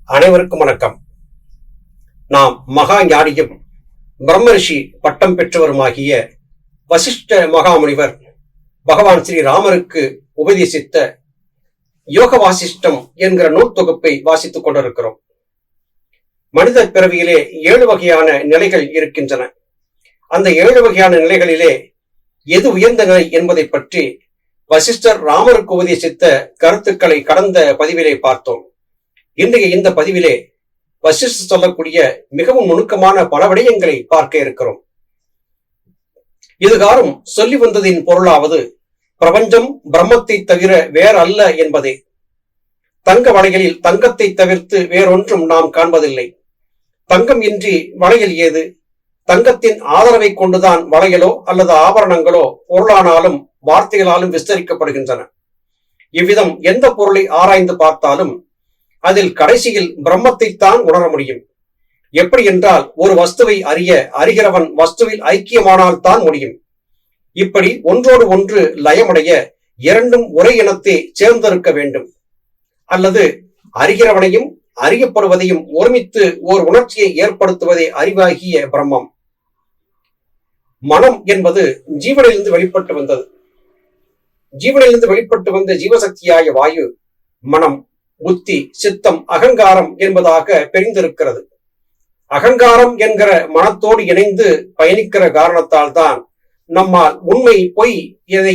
அனைவருக்கும் வணக்கம். நாம் மகா ஞானியும் பிரம்மரிஷி பட்டம் பெற்றவருமாகிய வசிஷ்ட மகாமுனிவர் பகவான் ஸ்ரீ ராமருக்கு உபதேசித்த யோக வாசிஷ்டம் என்கிற நூல் தொகுப்பை வாசித்துக் கொண்டிருக்கிறோம். மனித பிறவியிலே 7 வகையான நிலைகள் இருக்கின்றன. அந்த 7 வகையான நிலைகளிலே எது உயர்ந்த நிலை என்பதை பற்றி வசிஷ்டர் ராமருக்கு உபதேசித்த கருத்துக்களை கடந்த பதிவிலே பார்த்தோம். இன்றைய இந்த பதிவிலே வசிஷ்டர் சொல்லக்கூடிய மிகவும் நுணுக்கமான பல விடயங்களை பார்க்க இருக்கிறோம். இதுகாரும் சொல்லி வந்ததின் பொருளாவது பிரபஞ்சம் பிரம்மத்தை தவிர வேற அல்ல என்பதே. தங்க வளையலில் தங்கத்தை தவிர்த்து வேறொன்றும் நாம் காண்பதில்லை. தங்கம் இன்றி வளையல் ஏது? தங்கத்தின் ஆதரவை கொண்டுதான் வளையலோ அல்லது ஆபரணங்களோ பொருளானாலும் வார்த்தைகளாலும் விஸ்தரிக்கப்படுகின்றன. இவ்விதம் எந்த பொருளை ஆராய்ந்து பார்த்தாலும் அதில் கடைசியில் பிரம்மத்தைத்தான் உணர முடியும். எப்படி என்றால், ஒரு வஸ்துவை அறிகிறவன் வஸ்துவில் ஐக்கியமானால் தான் முடியும். இப்படி ஒன்றோடு ஒன்று லயமுடைய இரண்டும் ஒரே இனத்தை சேர்ந்திருக்க வேண்டும். அல்லது அறிகிறவனையும் அறியப்படுவதையும் ஒருமித்து ஓர் உணர்ச்சியை ஏற்படுத்துவதே அறிவாகிய பிரம்மம். மனம் என்பது ஜீவனிலிருந்து வெளிப்பட்டு வந்தது. ஜீவனிலிருந்து வெளிப்பட்டு வந்த ஜீவசக்தியாய வாயு மனம், புத்தி, சித்தம், அகங்காரம் என்பதாக பிரிந்திருக்கிறது. அகங்காரம் என்கிற மனத்தோடு இணைந்து பயணிக்கிற காரணத்தால் தான் நம்மால் உண்மை பொய் எதை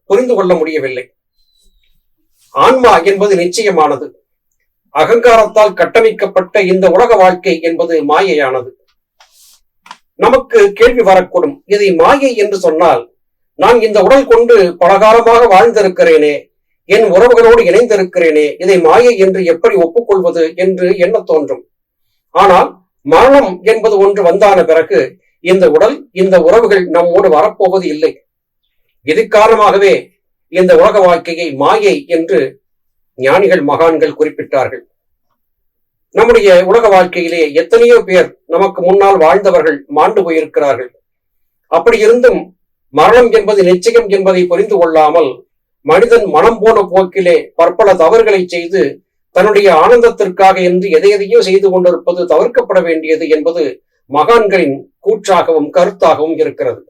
புரிந்து கொள்ள முடியவில்லை. ஆன்மா என்பது நிச்சயமானது. அகங்காரத்தால் கட்டமைக்கப்பட்ட இந்த உலக வாழ்க்கை என்பது மாயையானது. நமக்கு கேள்வி வரக்கூடும், இதை மாயை என்று சொன்னால் நான் இந்த உடல் கொண்டு பல காலமாக வாழ்ந்திருக்கிறேனே, என் உறவுகளோடு இணைந்திருக்கிறேனே, இதை மாயை என்று எப்படி ஒப்புக்கொள்வது என்று எண்ண தோன்றும். ஆனால் மரணம் என்பது ஒன்று வந்தான பிறகு இந்த உடல், இந்த உறவுகள் நம்மோடு வரப்போவது இல்லை. இது காரணமாகவே இந்த உலக வாழ்க்கையை மாயை என்று ஞானிகள் மகான்கள் குறிப்பிட்டார்கள். நம்முடைய உலக வாழ்க்கையிலே எத்தனையோ பேர் நமக்கு முன்னால் வாழ்ந்தவர்கள் மாண்டு போயிருக்கிறார்கள். அப்படி இருந்தும் மரணம் என்பது நிச்சயம் என்பதை புரிந்து கொள்ளாமல் மனிதன் மனம் போன போக்கிலே பற்பல தவறுகளை செய்து தன்னுடைய ஆனந்தத்திற்காக என்று எதையோ செய்து கொண்டிருப்பது தவிர்க்கப்பட வேண்டியது என்பது மகான்களின் கூற்றாகவும் கருத்தாகவும் இருக்கிறது.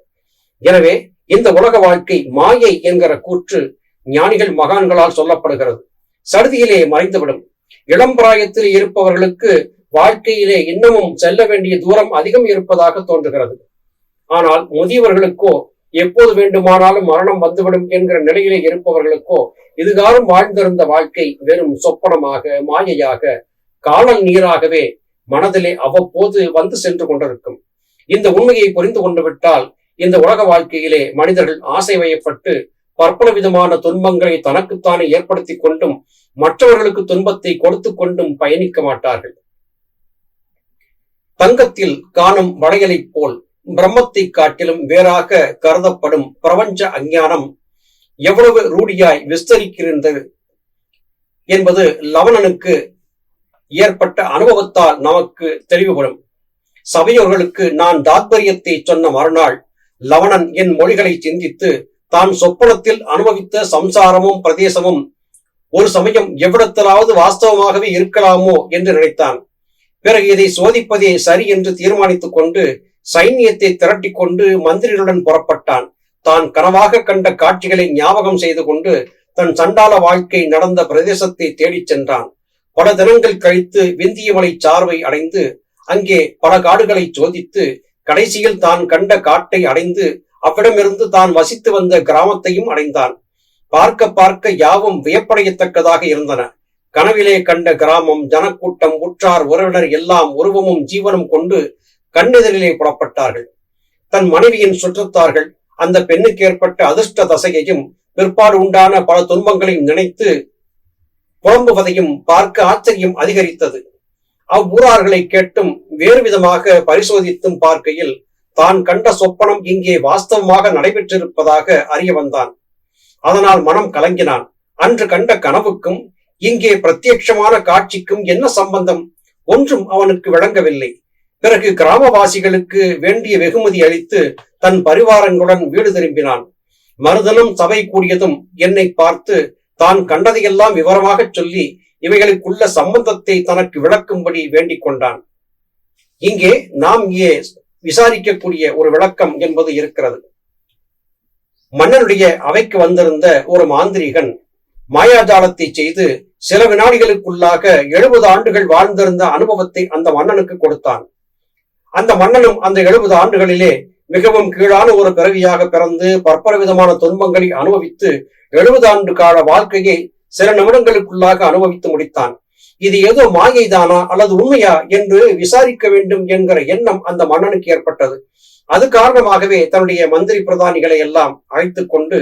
எனவே இந்த உலக வாழ்க்கை மாயை என்கிற கூற்று ஞானிகள் மகான்களால் சொல்லப்படுகிறது. சடுதியிலே மறைந்துவிடும். இளம் பிராயத்தில் இருப்பவர்களுக்கு வாழ்க்கையிலே இன்னமும் செல்ல வேண்டிய தூரம் அதிகம் இருப்பதாக தோன்றுகிறது. ஆனால் முதியவர்களுக்கோ எப்போது வேண்டுமானாலும் மரணம் வந்துவிடும் என்கிற நிலையிலே இருப்பவர்களுக்கோ இதுகாரும் வாழ்ந்திருந்த வாழ்க்கை வெறும் சொப்பனமாக, மாயையாக, காணல் நீராகவே மனதிலே அவ்வப்போது வந்து சென்று கொண்டிருக்கும். இந்த உண்மையை புரிந்து கொண்டு விட்டால் இந்த உலக வாழ்க்கையிலே மனிதர்கள் ஆசை வயப்பட்டு பற்பல விதமான துன்பங்களை தனக்குத்தானே ஏற்படுத்தி கொண்டும் மற்றவர்களுக்கு துன்பத்தை கொடுத்து கொண்டும் பயணிக்க மாட்டார்கள். தங்கத்தில் காணும் வளையலை போல் பிரம்மத்தை காட்டிலும் வேறாக கருதப்படும் பிரபஞ்ச அஞ்ஞானம் எவ்வளவு ரூடியாய் விஸ்தரிக்கிறது என்பது லவணனுக்கு ஏற்பட்ட அனுபவத்தால் நமக்கு தெளிவுபடும். சபையோர்களுக்கு நான் தாத்பரியத்தை சொன்ன மறுநாள் லவணன் என் மொழிகளை சிந்தித்து தான் சொப்பனத்தில் அனுபவித்த சம்சாரமும் பிரதேசமும் ஒரு சமயம் எவ்விடத்திலாவது வாஸ்தவமாகவே இருக்கலாமோ என்று நினைத்தான். பிறகு இதை சோதிப்பதே சரி என்று தீர்மானித்துக் கொண்டு சைன்யத்தை திரட்டி கொண்டு மந்திரிகளுடன் புறப்பட்டான். தான் கனவாக கண்ட காட்சிகளை ஞாபகம் செய்து கொண்டு தன் சண்டால வாழ்க்கை நடந்த பிரதேசத்தை தேடிச் சென்றான். பல தினங்கள் கழித்து விந்தியமலை சார்வை அடைந்து அங்கே பல காடுகளை சோதித்து கடைசியில் தான் கண்ட காட்டை அடைந்து அவ்விடமிருந்து தான் வசித்து வந்த கிராமத்தையும் அடைந்தான். பார்க்க பார்க்க யாவும் வியப்படையத்தக்கதாக இருந்தன. கனவிலே கண்ட கிராமம், ஜனக்கூட்டம், உற்றார் உறவினர் எல்லாம் உருவமும் ஜீவனும் கொண்டு கண்ணெதிரிலே புறப்பட்டார்கள். தன் மனைவியின் சுற்றத்தார்கள் அந்த பெண்ணுக்கு ஏற்பட்ட அதிர்ஷ்ட தசையையும் பிற்பாடு உண்டான பல துன்பங்களையும் நினைத்து புலம்புவதையும் பார்க்க ஆச்சரியம் அதிகரித்தது. அவ்வூரார்களை கேட்டும் வேறு விதமாக பரிசோதித்தும் பார்க்கையில் தான் கண்ட சொப்பனம் இங்கே வாஸ்தவமாக நடைபெற்றிருப்பதாக அறிய வந்தான். அதனால் மனம் கலங்கினான். அன்று கண்ட கனவுக்கும் இங்கே பிரத்யட்சமான காட்சிக்கும் என்ன சம்பந்தம்? ஒன்றும் அவனுக்கு விளங்கவில்லை. பிறகு கிராமவாசிகளுக்கு வேண்டிய வெகுமதி அளித்து தன் பரிவாரங்களுடன் வீடு திரும்பினான். மறுதலும் சபை கூடியதும் என்னை பார்த்து தான் கண்டதையெல்லாம் விவரமாக சொல்லி இவைகளுக்குள்ள சம்பந்தத்தை தனக்கு விளக்கும்படி வேண்டிக் கொண்டான். இங்கே நாம் விசாரிக்கக்கூடிய ஒரு விளக்கம் என்பது இருக்கிறது. மன்னனுடைய அவைக்கு வந்திருந்த ஒரு மாந்திரிகன் மாயாஜாலத்தை செய்து சில வினாடிகளுக்குள்ளாக 70 ஆண்டுகள் வாழ்ந்திருந்த அனுபவத்தை அந்த மன்னனுக்கு கொடுத்தான். அந்த மன்னனும் அந்த 70 ஆண்டுகளிலே மிகவும் கீழான ஒரு பிறவியாக பிறந்து பற்பல விதமான துன்பங்களை அனுபவித்து 70 ஆண்டு கால வாழ்க்கையை சில நிமிடங்களுக்குள்ளாக அனுபவித்து முடித்தான். இது ஏதோ மாயைதானா அல்லது உண்மையா என்று விசாரிக்க வேண்டும் என்கிற எண்ணம் அந்த மன்னனுக்கு ஏற்பட்டது. அது காரணமாகவே தன்னுடைய மந்திரி பிரதானிகளை எல்லாம் அழைத்துக் கொண்டு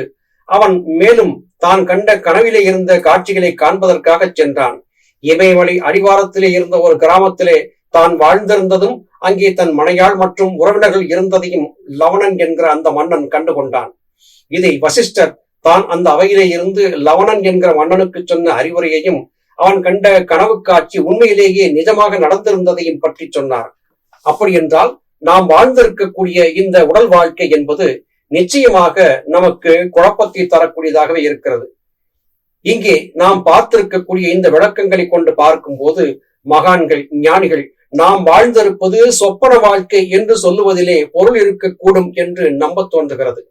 அவன் மேலும் தான் கண்ட கனவிலே இருந்த காட்சிகளை காண்பதற்காக சென்றான். இமயமலை அடிவாரத்திலே இருந்த ஒரு கிராமத்திலே தான் வாழ்ந்திருந்ததும் அங்கே தன் மனையாள் மற்றும் உறவினர்கள் இருந்ததையும் லவணன் என்கிற அந்த மன்னன் கண்டுகொண்டான். இதை வசிஷ்டர் தான் அந்த அவையிலே இருந்து லவணன் என்கிற மன்னனுக்கு சொன்ன அறிவுரையையும் அவன் கண்ட கனவு காட்சி உண்மையிலேயே நிஜமாக நடந்திருந்ததையும் பற்றி சொன்னார். அப்படி என்றால் நாம் வாழ்ந்திருக்கக்கூடிய இந்த உடல் வாழ்க்கை என்பது நிச்சயமாக நமக்கு குழப்பத்தை தரக்கூடியதாகவே இருக்கிறது. இங்கே நாம் பார்த்திருக்கக்கூடிய இந்த விளக்கங்களை கொண்டு பார்க்கும் போது மகான்கள் ஞானிகள் நாம் வாழ்ந்திருப்பது சொப்பன வாழ்க்கை என்று சொல்லுவதிலே பொருள் இருக்கக்கூடும் என்று நம்ப தோன்றுகிறது.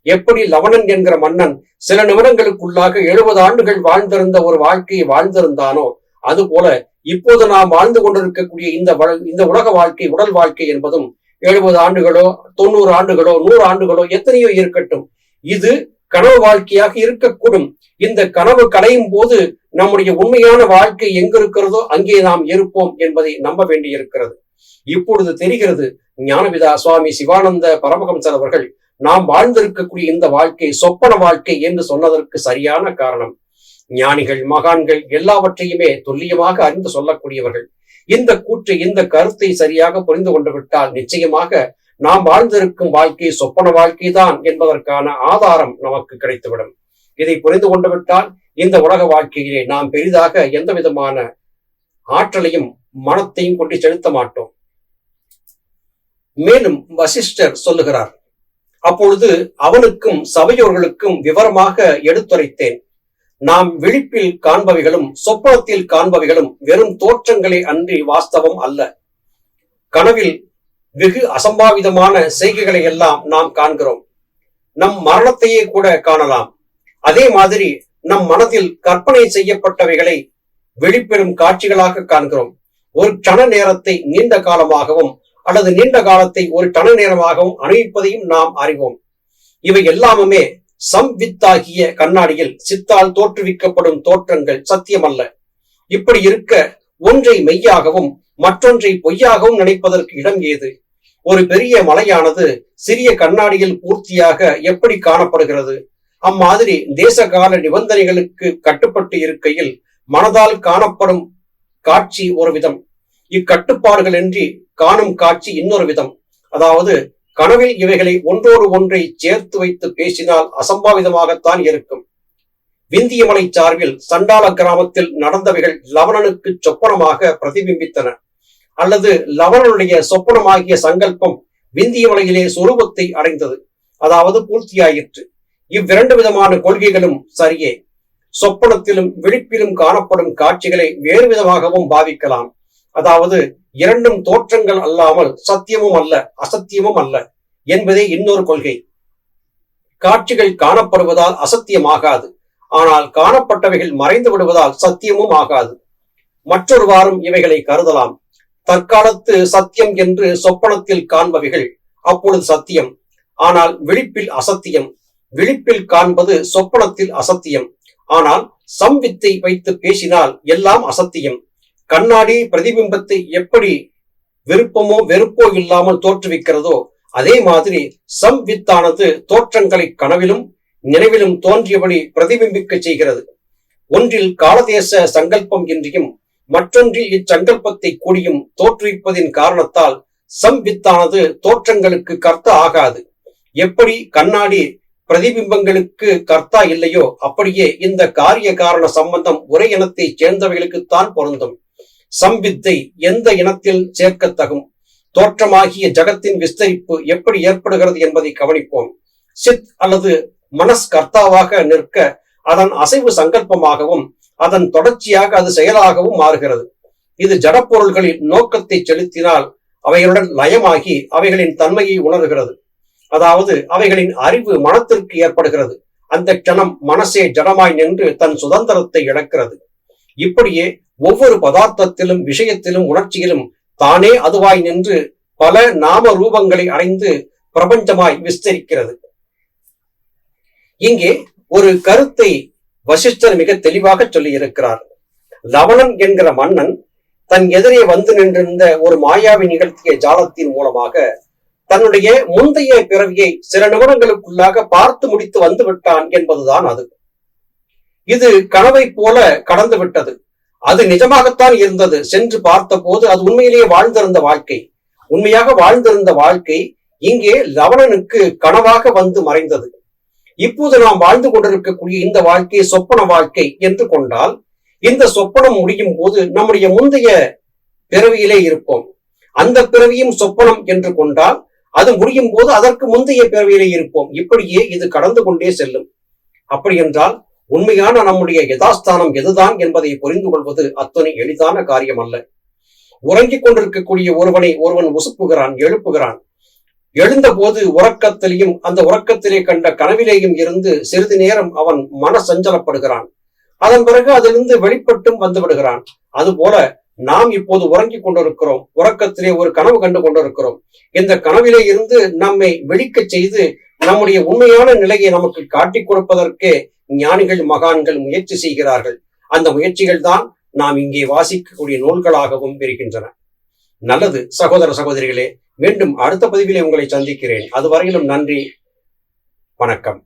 எப்படி லவணன் என்கிற மன்னன் சில நிமிடங்களுக்குள்ளாக 70 ஆண்டுகள் வாழ்ந்திருந்த ஒரு வாழ்க்கையை வாழ்ந்திருந்தானோ அதுபோல இப்போது நாம் வாழ்ந்து கொண்டிருக்கக்கூடிய இந்த உலக வாழ்க்கை உடல் வாழ்க்கை என்பதும் 70 ஆண்டுகளோ 90 ஆண்டுகளோ 100 ஆண்டுகளோ எத்தனையோ இருக்கட்டும், இது கனவு வாழ்க்கையாக இருக்கக்கூடும். இந்த கனவு கலையும் போது நம்முடைய உண்மையான வாழ்க்கை எங்கிருக்கிறதோ அங்கே நாம் இருப்போம் என்பதை நம்ப வேண்டியிருக்கிறது. இப்பொழுது தெரிகிறது, ஞானபிதா சுவாமி சிவானந்த பரமஹம்சர் அவர்கள் நாம் வாழ்ந்திருக்கக்கூடிய இந்த வாழ்க்கை சொப்பன வாழ்க்கை என்று சொன்னதற்கு சரியான காரணம். ஞானிகள் மகான்கள் எல்லாவற்றையுமே துல்லியமாக அறிந்து சொல்லக்கூடியவர்கள். இந்த கூற்று இந்த கருத்தை சரியாக புரிந்து கொண்டு விட்டால் நிச்சயமாக நாம் வாழ்ந்திருக்கும் வாழ்க்கை சொப்பன வாழ்க்கை தான் என்பதற்கான ஆதாரம் நமக்கு கிடைத்துவிடும். இதை புரிந்து கொண்டு விட்டால் இந்த உலக வாழ்க்கையிலே நாம் பெரிதாக எந்த விதமான ஆற்றலையும் மனத்தையும் கொண்டு செலுத்த மாட்டோம். மேலும் வசிஷ்டர் சொல்லுகிறார், அப்பொழுது அவனுக்கும் சபையோர்களுக்கும் விவரமாக எடுத்துரைத்தேன். நாம் விழிப்பில் காண்பவைகளும் சொப்பனத்தில் காண்பவைகளும் வெறும் தோற்றங்களே அன்றி வாஸ்தவம் அல்ல. கனவில் வெகு அசம்பாவிதமான செய்கைகளை எல்லாம் நாம் காண்கிறோம். நம் மரணத்தையே கூட காணலாம். அதே மாதிரி நம் மனதில் கற்பனை செய்யப்பட்டவைகளை வெளிப்பெறும் காட்சிகளாக காண்கிறோம். ஒரு கண நேரத்தை நீண்ட காலமாகவும் அல்லது நீண்ட காலத்தை ஒரு கண நேரமாகவும் அனுபவிப்பதையும் நாம் அறிவோம். இவை எல்லாமுமே சம்வித்தாகிய கண்ணாடியில் சித்தால் தோற்றுவிக்கப்படும் தோற்றங்கள் சத்தியமல்ல. இப்படி இருக்க ஒன்றை மெய்யாகவும் மற்றொன்றை பொய்யாகவும் நினைப்பதற்கு இடம் ஏது? ஒரு பெரிய மலையானது சிறிய கண்ணாடியில் பூர்த்தியாக எப்படி காணப்படுகிறது? அம்மாதிரி தேச கால நிபந்தனைகளுக்கு கட்டுப்பட்டு இருக்கையில் மனதால் காணப்படும் காட்சி ஒரு விதம், இக்கட்டுப்பாடுகளின்றி காணும் காட்சி இன்னொரு விதம். அதாவது கனவில் இவைகளை ஒன்றோடு ஒன்றை சேர்த்து வைத்து பேசினால் அசம்பாவிதமாகத்தான் இருக்கும். விந்தியமலை சார்பில் சண்டாள கிராமத்தில் நடந்தவைகள் லவணனுக்கு சொப்பனமாக பிரதிபிம்பித்தன. அல்லது லவணனுடைய சொப்பனமாகிய சங்கல்பம் விந்தியமலையிலே சொரூபத்தை அடைந்தது, அதாவது பூர்த்தியாயிற்று. இவ்விரண்டு விதமான கொள்கைகளும் சரியே. சொப்பனத்திலும் விழிப்பிலும் காணப்படும் காட்சிகளை வேறு விதமாகவும் பாவிக்கலாம். அதாவது இரண்டும் தோற்றங்கள் அல்லாமல் சத்தியமும் அல்ல அசத்தியமும் அல்ல என்பதே இன்னொரு கொள்கை. காட்சிகள் காணப்படுவதால் அசத்தியமாகாது, ஆனால் காணப்பட்டவைகள் மறைந்து விடுவதால் சத்தியமும் ஆகாது. மற்றொருவாறும் இவைகளை கருதலாம். தற்காலத்து சத்தியம் என்று சொப்பனத்தில் காண்பவைகள் அப்பொழுது சத்தியம், ஆனால் விழிப்பில் அசத்தியம். விழிப்பில் காண்பது சொப்பனத்தில் அசத்தியம், ஆனால் சம்வித்தை வைத்து பேசினால் எல்லாம் அசத்தியம். கண்ணாடி பிரதிபிம்பத்தை எப்படி விருப்பமோ வெறுப்போ இல்லாமல் தோற்றுவிக்கிறதோ அதே மாதிரி சம்வித்தானது தோற்றங்களை கனவிலும் நினைவிலும் தோன்றியபடி பிரதிபிம்பிக்க செய்கிறது. ஒன்றில் காலதேச சங்கல்பம் இன்றியும் மற்றொன்றில் இச்சங்கல்பத்தை கூடியும் தோற்றுவிப்பதின் காரணத்தால் சம்வித்தானது தோற்றங்களுக்கு கர்த்தா ஆகாது. எப்படி கண்ணாடி பிரதிபிம்பங்களுக்கு கர்த்தா இல்லையோ அப்படியே இந்த காரிய காரண சம்பந்தம் ஒரே இனத்தை சேர்ந்தவைகளுக்குத்தான் பொருந்தும். சம்வித்தை எந்த இனத்தில் சேர்க்கத்தகும்? தோற்றமாகிய ஜகத்தின் விஸ்தரிப்பு எப்படி ஏற்படுகிறது என்பதை கவனிப்போம். சித் அல்லது மனஸ் கர்த்தாவாக நிற்க அதன் அசைவு சங்கல்பமாகவும் அதன் தொடர்ச்சியாக அது செயலாகவும் மாறுகிறது. இது ஜடப்பொருள்களின் நோக்கத்தை செலுத்தினால் அவைகளுடன் லயமாகி அவைகளின் தன்மையை உணர்கிறது. அதாவது அவைகளின் அறிவு மனத்திற்கு ஏற்படுகிறது. அந்த கணம் மனசே ஜடமாய் நின்று தன் சுதந்திரத்தை இழக்கிறது. இப்படியே ஒவ்வொரு பதார்த்தத்திலும் விஷயத்திலும் உணர்ச்சியிலும் தானே அதுவாய் நின்று பல நாம ரூபங்களை அடைந்து பிரபஞ்சமாய் விஸ்தரிக்கிறது. இங்கே ஒரு கருத்தை வசிஷ்டர் மிக தெளிவாக சொல்லி இருக்கிறார். லவணன் என்கிற மன்னன் தன் எதிரே வந்து நின்றிருந்த ஒரு மாயாவை நிகழ்த்திய ஜாலத்தின் மூலமாக தன்னுடைய முந்தைய பிறவியை சில நிமிடங்களுக்குள்ளாக பார்த்து முடித்து வந்து விட்டான் என்பதுதான் அது. இது கனவை போல கடந்து விட்டது. அது நிஜமாகத்தான் இருந்தது. சென்று பார்த்த போது அது உண்மையிலேயே வாழ்ந்திருந்த வாழ்க்கை, உண்மையாக வாழ்ந்திருந்த வாழ்க்கை இங்கே லவணனுக்கு கனவாக வந்து மறைந்தது. இப்போது நாம் வாழ்ந்து கொண்டிருக்கக்கூடிய இந்த வாழ்க்கை சொப்பன வாழ்க்கை என்று கொண்டால், இந்த சொப்பனம் முடியும் போது நம்முடைய முந்தைய பிறவியிலே இருப்போம். அந்த பிறவியும் சொப்பனம் என்று கொண்டால் அது முடியும் போது அதற்கு முந்தைய பிறவியிலே இருப்போம். இப்படியே இது கடந்து கொண்டே செல்லும். அப்படி என்றால் உண்மையான நம்முடைய யதாஸ்தானம் எதுதான் என்பதை புரிந்து கொள்வது அத்தனை எளிதான காரியம் அல்ல. உறங்கிக் கொண்டிருக்கக்கூடிய ஒருவனை ஒருவன் உசுப்புகிறான், எழுப்புகிறான். எழுந்த போது உறக்கத்திலேயும் அந்த உறக்கத்திலே கண்ட கனவிலேயும் இருந்து சிறிது நேரம் அவன் மன சஞ்சலப்படுகிறான். அதன் பிறகு அதிலிருந்து வெளிப்பட்டும் வந்து விடுகிறான். அதுபோல நாம் இப்போது உறங்கிக் கொண்டிருக்கிறோம். உறக்கத்திலே ஒரு கனவு கண்டு கொண்டிருக்கிறோம். இந்த கனவிலே இருந்து நம்மை விழிக்க செய்து நம்முடைய உண்மையான நிலையை நமக்கு காட்டிக் கொடுப்பதற்கே ஞானிகள் மகான்கள் முயற்சி செய்கிறார்கள். அந்த முயற்சிகள் தான் நாம் இங்கே வாசிக்கக்கூடிய நூல்களாகவும் இருக்கின்றன. நல்லது சகோதர சகோதரிகளே, மீண்டும் அடுத்த பதிவிலே உங்களை சந்திக்கிறேன். அதுவரையிலும் நன்றி, வணக்கம்.